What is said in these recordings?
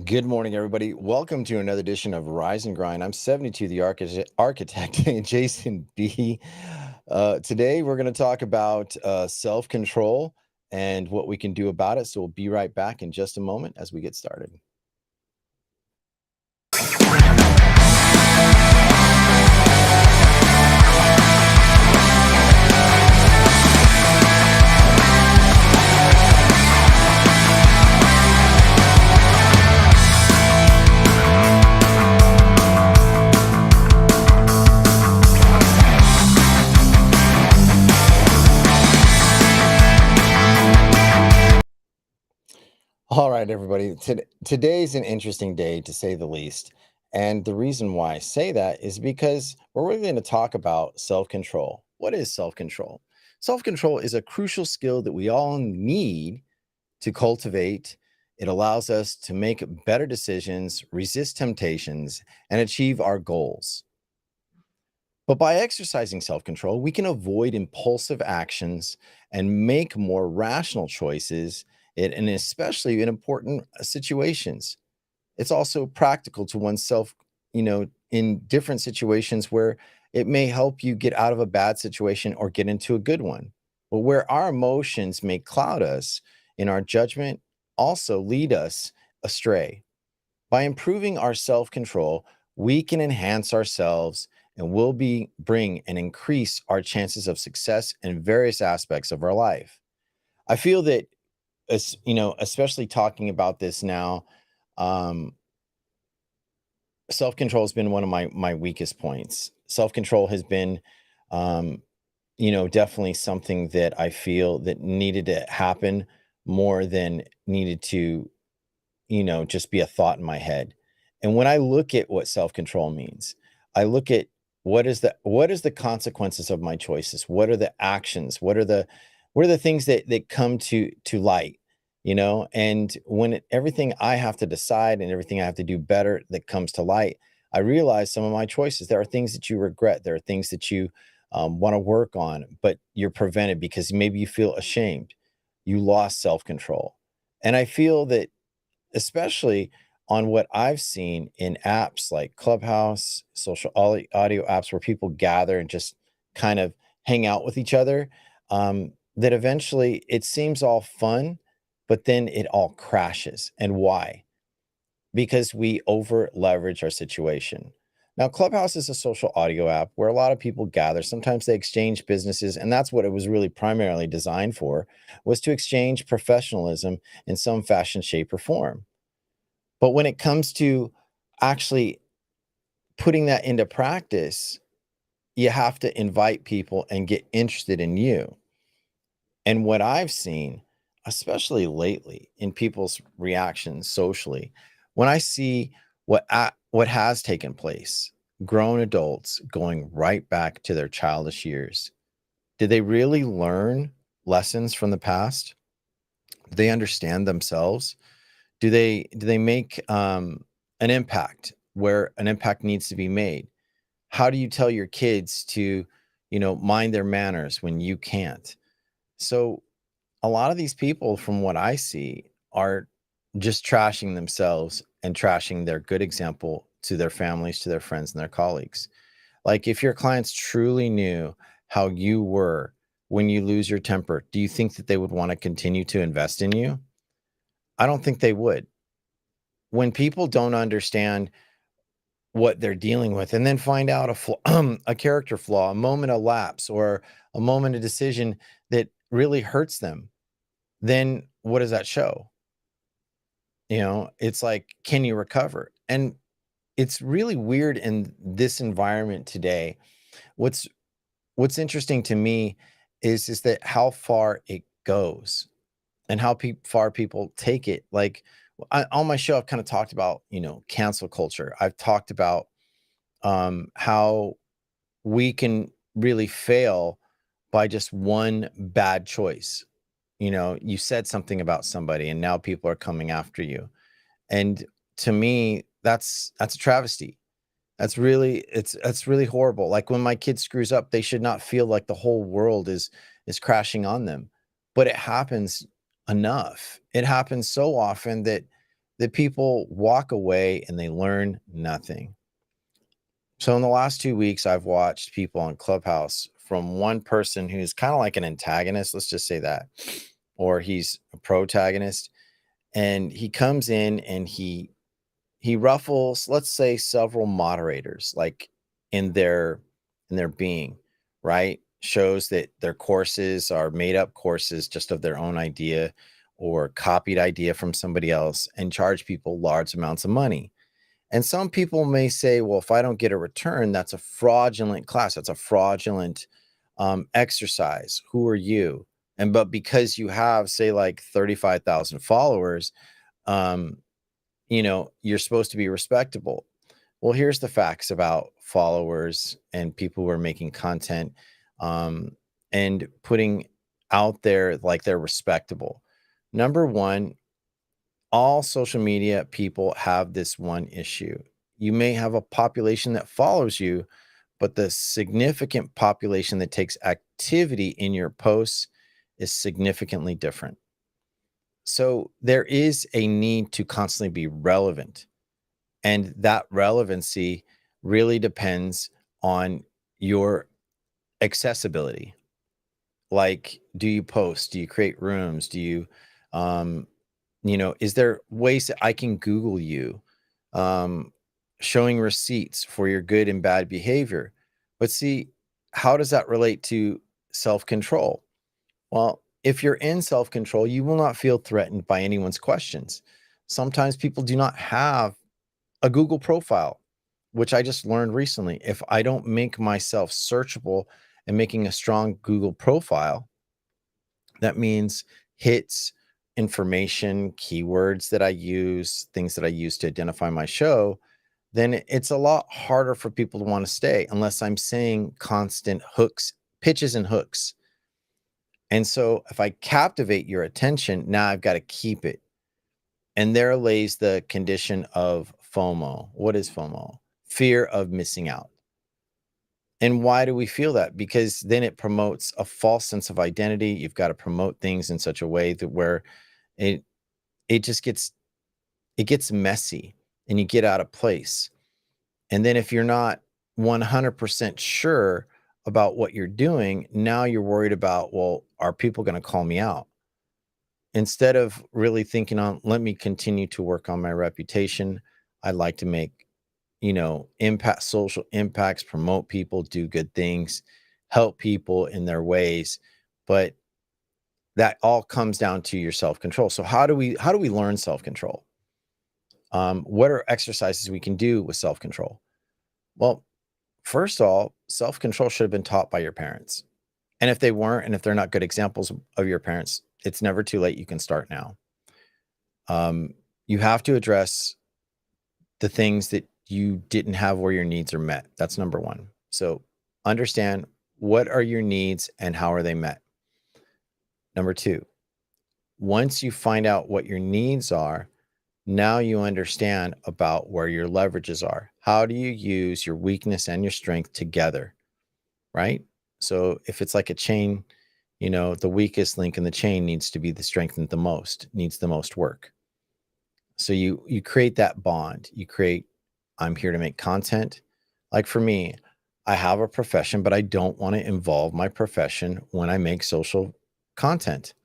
Good morning, everybody. Welcome to another edition of Rise and Grind. I'm 72, the architect, Jason B. Today, we're going to talk about self control and what we can do about it. So, we'll be right back in just a moment as we get started. All right, everybody. Today's an interesting day, to say the least. And the reason why I say that is because we're really going to talk about self control. What is self control? Self control is a crucial skill that we all need to cultivate. It allows us to make better decisions, resist temptations, and achieve our goals. But by exercising self control, we can avoid impulsive actions and make more rational choices, and especially in important situations. It's also practical to oneself, in different situations where it may help you get out of a bad situation or get into a good one. But where our emotions may cloud us in our judgment, also lead us astray. By improving our self control, we can enhance ourselves and will bring and increase our chances of success in various aspects of our life. I feel that, especially talking about this now, um, self control has been one of my weakest points. Self control has been, um, definitely something that I feel that needed to happen more than needed to, just be a thought in my head. And when I look at what self-control means, I look at what is the consequences of my choices? What are the actions? What are the things that come to light? And when everything I have to decide and everything I have to do better that comes to light, I realize some of my choices. There are things that you regret. There are things that you want to work on, but you're prevented because maybe you feel ashamed. You lost self-control. And I feel that, especially on what I've seen in apps like Clubhouse, social audio apps where people gather and just kind of hang out with each other, that eventually it seems all fun, but then it all crashes. And why? Because we over leverage our situation. Now, Clubhouse is a social audio app where a lot of people gather. Sometimes they exchange businesses, and that's what it was really primarily designed for, was to exchange professionalism in some fashion, shape, or form. But when it comes to actually putting that into practice, you have to invite people and get interested in you. And what I've seen, especially lately in people's reactions socially, when I see what has taken place, grown adults going right back to their childish years, did they really learn lessons from the past? Do they understand themselves? Do they make an impact where an impact needs to be made? How do you tell your kids to, mind their manners when you can't? So a lot of these people, from what I see, are just trashing themselves and trashing their good example to their families, to their friends, and their colleagues. Like, if your clients truly knew how you were when you lose your temper, do you think that they would want to continue to invest in you? I don't think they would. When people don't understand what they're dealing with and then find out a character flaw, a moment of lapse, or a moment of decision that really hurts them, then what does that show? It's like, can you recover? And it's really weird in this environment today. What's interesting to me is that how far it goes and how far people take it. Like, on my show, I've kind of talked about, cancel culture. I've talked about how we can really fail by just one bad choice. You said something about somebody and now people are coming after you. And to me, that's a travesty. That's really horrible. Like, when my kid screws up, they should not feel like the whole world is crashing on them. But it happens enough. It happens so often that that people walk away and they learn nothing. So in the last 2 weeks, I've watched people on Clubhouse from one person who's kind of like an antagonist, let's just say that, or he's a protagonist, and he comes in and he ruffles, let's say, several moderators, like in their in their being, right? Shows that their courses are made up courses just of their own idea or copied idea from somebody else and charge people large amounts of money. And some people may say, well, if I don't get a return, that's a fraudulent class. That's a fraudulent exercise. Who are you? And but because you have, say, like 35,000 followers, um, you're supposed to be respectable. Well, here's the facts about followers and people who are making content um, and putting out there like they're respectable. Number one, all social media people have this one issue. You may have a population that follows you, but the significant population that takes activity in your posts is significantly different. So there is a need to constantly be relevant. And that relevancy really depends on your accessibility. Like, do you post? Do you create rooms? Do you, um, is there ways that I can Google you, um, showing receipts for your good and bad behavior? But see, how does that relate to self control? Well, if you're in self control, you will not feel threatened by anyone's questions. Sometimes people do not have a Google profile, which I just learned recently. If I don't make myself searchable and making a strong Google profile, that means hits, information, keywords that I use, things that I use to identify my show, then it's a lot harder for people to want to stay unless I'm saying constant hooks, pitches and hooks. And so if I captivate your attention, now I've got to keep it. And there lays the condition of FOMO. What is FOMO? Fear of missing out. And why do we feel that? Because then it promotes a false sense of identity. You've got to promote things in such a way that where it it just gets messy and you get out of place. And then if you're not 100% sure about what you're doing, now you're worried about, well, are people going to call me out? Instead of really thinking on, let me continue to work on my reputation. I'd like to make, impact, social impacts, promote people, do good things, help people in their ways. But that all comes down to your self-control. So how do we learn self-control? What are exercises we can do with self-control? Well, first of all, self-control should have been taught by your parents. And if they weren't, and if they're not good examples of your parents, it's never too late. You can start now. You have to address the things that you didn't have where your needs are met. That's number one. So understand, what are your needs and how are they met? Number two, once you find out what your needs are, now you understand about where your leverages are. How do you use your weakness and your strength together, right? So if it's like a chain, the weakest link in the chain needs to be the strengthened the most, needs the most work. So you create that bond. You create, I'm here to make content. Like for me, I have a profession, but I don't want to involve my profession when I make social content.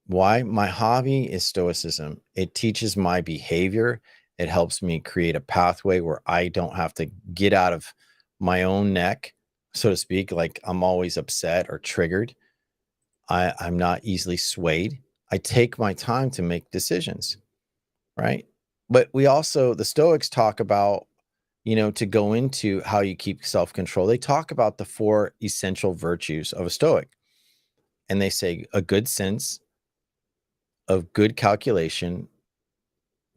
Why? My hobby is Stoicism. It teaches my behavior. It helps me create a pathway where I don't have to get out of my own neck, so to speak. Like I'm always upset or triggered. I'm not easily swayed. I take my time to make decisions, right? But the Stoics talk about, to go into how you keep self-control. They talk about the four essential virtues of a Stoic. And they say a good sense of good calculation,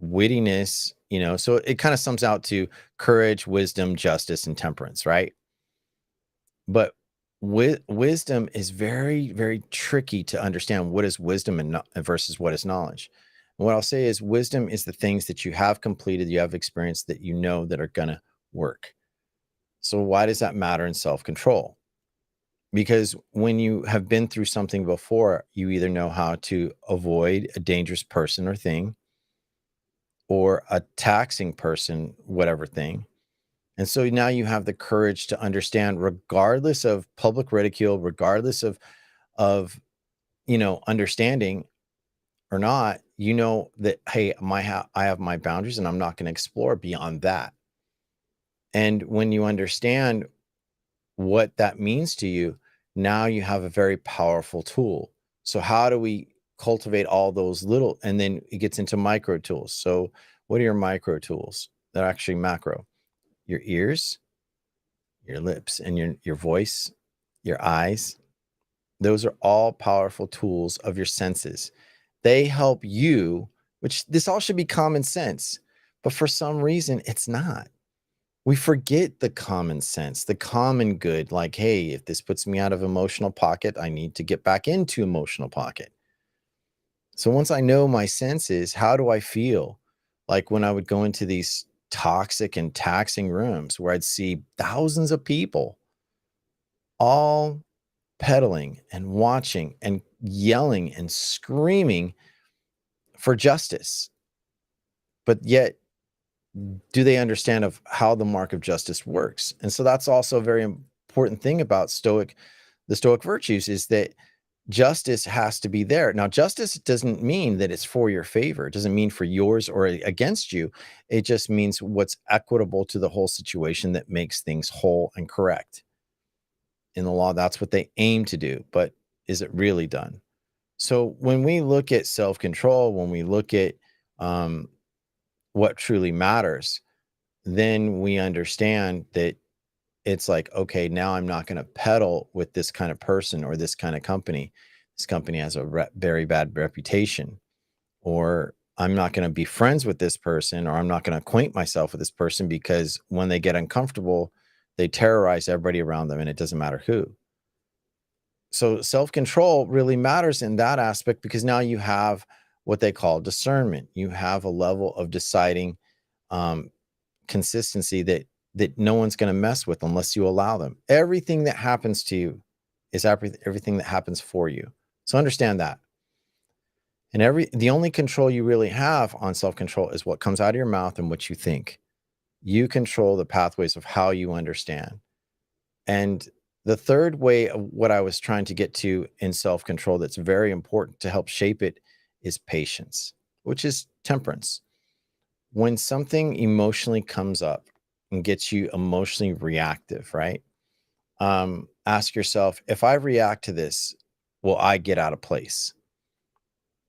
wittiness, so it kind of sums out to courage, wisdom, justice, and temperance, right? But wisdom is very, very tricky to understand. What is wisdom versus what is knowledge? And what I'll say is wisdom is the things that you have completed, you have experienced that that are going to work. So why does that matter in self-control? Because when you have been through something before, you either know how to avoid a dangerous person or thing, or a taxing person, whatever thing. And so now you have the courage to understand, regardless of public ridicule, regardless of understanding or not, that, hey, I have my boundaries and I'm not going to explore beyond that. And when you understand what that means to you, now you have a very powerful tool. So how do we cultivate all those little, and then it gets into micro tools. So what are your micro tools? They're actually macro. Your ears, your lips, and your voice, your eyes. Those are all powerful tools of your senses. They help you, which this all should be common sense, but for some reason it's not. We forget the common sense, the common good, like, hey, if this puts me out of emotional pocket, I need to get back into emotional pocket. So once I know my senses, how do I feel? Like when I would go into these toxic and taxing rooms where I'd see thousands of people all pedaling and watching and yelling and screaming for justice. But yet, do they understand of how the mark of justice works? And so that's also a very important thing about the Stoic virtues, is that justice has to be there. Now, justice doesn't mean that it's for your favor. It doesn't mean for yours or against you. It just means what's equitable to the whole situation that makes things whole and correct. In the law, that's what they aim to do. But is it really done? So when we look at self-control, when we look at what truly matters, then we understand that it's like, okay, now I'm not going to peddle with this kind of person or this kind of company. This company has a very bad reputation, or I'm not going to be friends with this person, or I'm not going to acquaint myself with this person, because when they get uncomfortable, they terrorize everybody around them, and it doesn't matter who. So self-control really matters in that aspect, because now you have what they call discernment. You have a level of deciding consistency that no one's going to mess with unless you allow them. Everything that happens to you is everything that happens for you. So understand that. And the only control you really have on self-control is what comes out of your mouth and what you think. You control the pathways of how you understand. And the third way of what I was trying to get to in self-control that's very important to help shape it is patience, which is temperance. When something emotionally comes up and gets you emotionally reactive, right? Ask yourself, if I react to this, will I get out of place?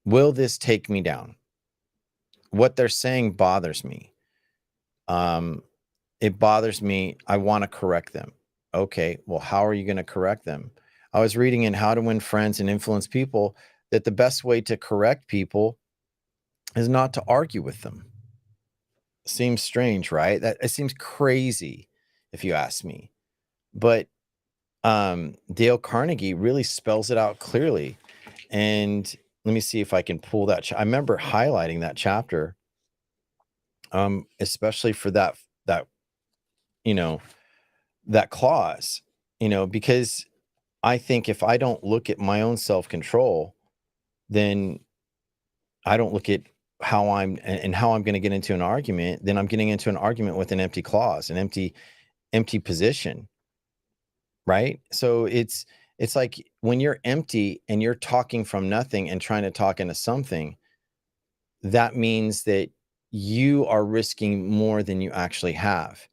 Will this take me down? What they're saying bothers me. It bothers me. I want to correct them. Okay, well, how are you going to correct them? I was reading in How to Win Friends and Influence People that the best way to correct people is not to argue with them. Seems strange, right? That it seems crazy if you ask me. But Dale Carnegie really spells it out clearly. And let me see if I can pull that. I remember highlighting that chapter, especially for that you know that clause, because I think if I don't look at my own self control, then I don't look at how I'm going to get into an argument. Then I'm getting into an argument with an empty clause, an empty position, right? So it's like when you're empty and you're talking from nothing and trying to talk into something, that means that you are risking more than you actually have.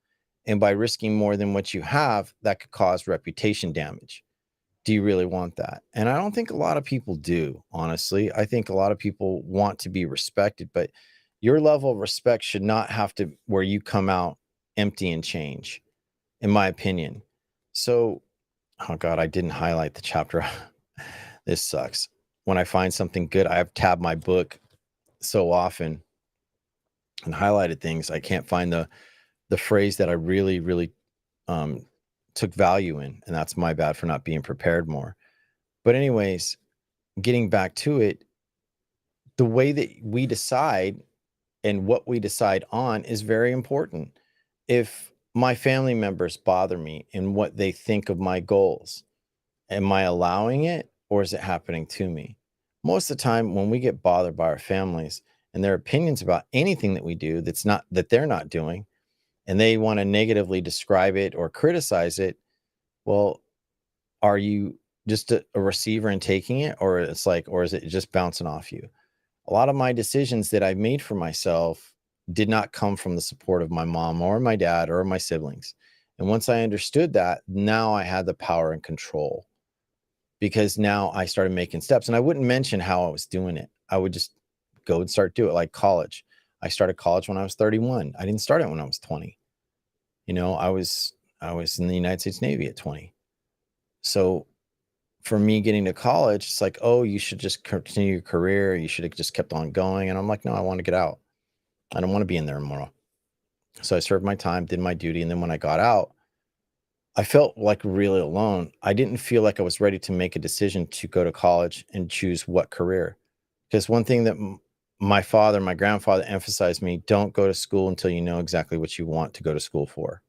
And by risking more than what you have, that could cause reputation damage. Do you really want that? And I don't think a lot of people do, honestly. I think a lot of people want to be respected, but your level of respect should not have to where you come out empty and change, in my opinion. So, oh God, I didn't highlight the chapter. This sucks. When I find something good, I have tabbed my book so often and highlighted things. I can't find the phrase that I really, really took value in, and that's my bad for not being prepared more. But anyways, getting back to it, the way that we decide and what we decide on is very important. If my family members bother me and what they think of my goals, am I allowing it or is it happening to me? Most of the time, when we get bothered by our families, and their opinions about anything that we do that they're not doing, and they want to negatively describe it or criticize it. Well, are you just a receiver and taking it, or is it just bouncing off you? A lot of my decisions that I've made for myself did not come from the support of my mom or my dad or my siblings. And once I understood that, now I had the power and control, because now I started making steps, and I wouldn't mention how I was doing it. I would just go and start do it, like college. I started college when I was 31. I didn't start it when I was 20. I was in the United States Navy at 20. So for me getting to college, it's like, oh, you should just continue your career. You should have just kept on going. And I'm like, no, I want to get out. I don't want to be in there tomorrow. So I served my time, did my duty. And then when I got out, I felt like really alone. I didn't feel like I was ready to make a decision to go to college and choose what career. Because one thing that my grandfather emphasized me, don't go to school until you know exactly what you want to go to school for.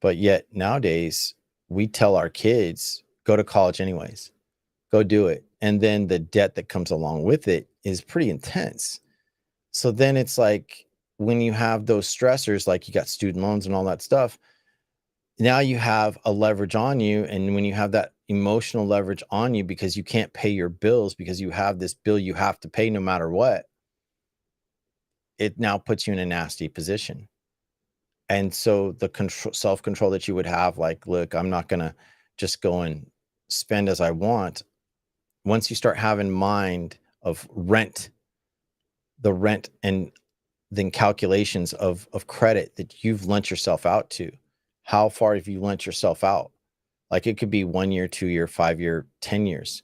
But yet nowadays, we tell our kids, go to college anyways, go do it. And then the debt that comes along with it is pretty intense. So then it's like, when you have those stressors, like you got student loans and all that stuff, now you have a leverage on you. And when you have that emotional leverage on you because you can't pay your bills, because you have this bill you have to pay no matter what, it now puts you in a nasty position. And so the self-control that you would have, like, look, I'm not going to just go and spend as I want. Once you start having mind of the rent and then calculations of credit that you've lent yourself out to, how far have you lent yourself out? Like, it could be 1 year, 2 year, 5 year, 10 years.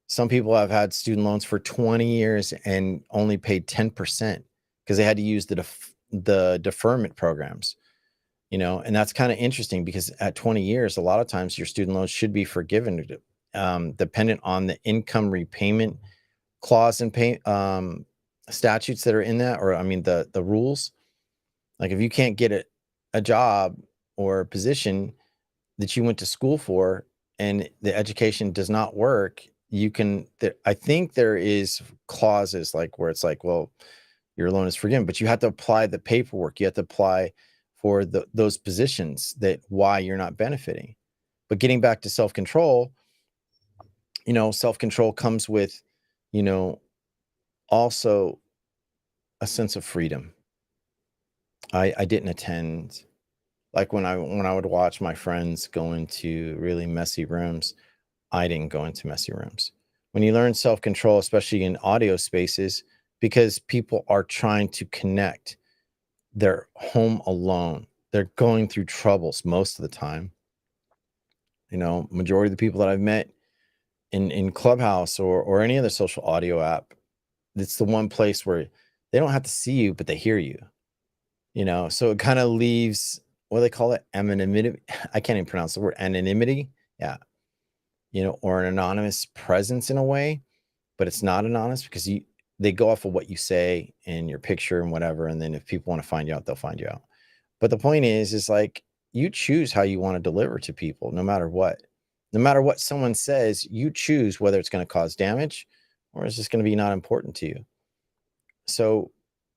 Some people have had student loans for 20 years and only paid 10% because they had to use the deferment programs. And that's kind of interesting, because at 20 years, a lot of times your student loans should be forgiven, dependent on the income repayment clause and pay statutes that are in that, or I mean the rules. Like, if you can't get a job or a position that you went to school for, and the education does not work, I think there is clauses like where it's like, well, your loan is forgiven, but you have to apply the paperwork. You have to apply for those positions that why you're not benefiting. But getting back to self-control, self-control comes with, also a sense of freedom. I didn't attend, like, when I would watch my friends go into really messy rooms, I didn't go into messy rooms. When you learn self-control, especially in audio spaces, because people are trying to connect, they're home alone. They're going through troubles most of the time. Majority of the people that I've met in Clubhouse or any other social audio app, it's the one place where they don't have to see you, but they hear you. So it kind of leaves, what do they call it? Anonymity. I can't even pronounce the word anonymity. Yeah. Or an anonymous presence in a way, but it's not anonymous because they go off of what you say and your picture and whatever. And then if people want to find you out, they'll find you out. But the point is like, you choose how you want to deliver to people, no matter what. No matter what someone says, you choose whether it's going to cause damage or is just going to be not important to you. So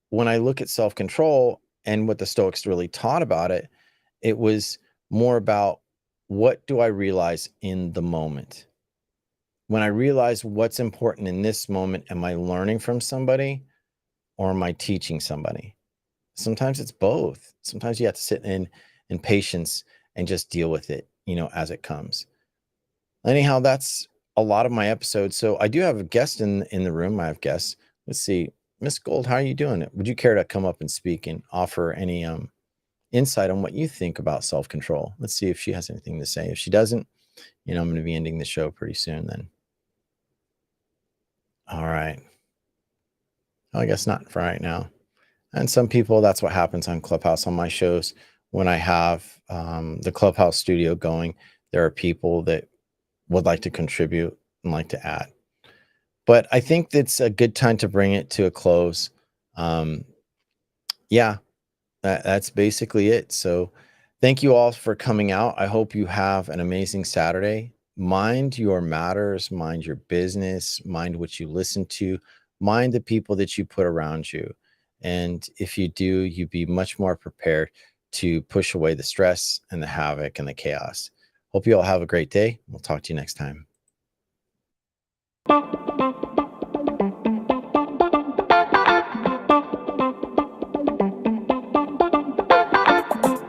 when I look at self-control and what the Stoics really taught about it, it was more about, what do I realize in the moment? When I realize what's important in this moment, am I learning from somebody or am I teaching somebody? Sometimes it's both. Sometimes you have to sit in patience and just deal with it, as it comes. Anyhow, that's a lot of my episodes. So I do have a guest in the room. I have guests. Let's see. Miss Gold, how are you doing? Would you care to come up and speak and offer any insight on what you think about self-control? Let's see if she has anything to say. If she doesn't, I'm going to be ending the show pretty soon then. All right. Well, I guess not for right now. And some people, that's what happens on Clubhouse on my shows. When I have the Clubhouse studio going, there are people that would like to contribute and like to add. But I think that's a good time to bring it to a close. Yeah, that's basically it. So thank you all for coming out. I hope you have an amazing Saturday. Mind your matters, mind your business, mind what you listen to, Mind the people that you put around you. And if you do, you'd be much more prepared to push away the stress and the havoc and the chaos. Hope you all have a great day. We'll talk to you next time.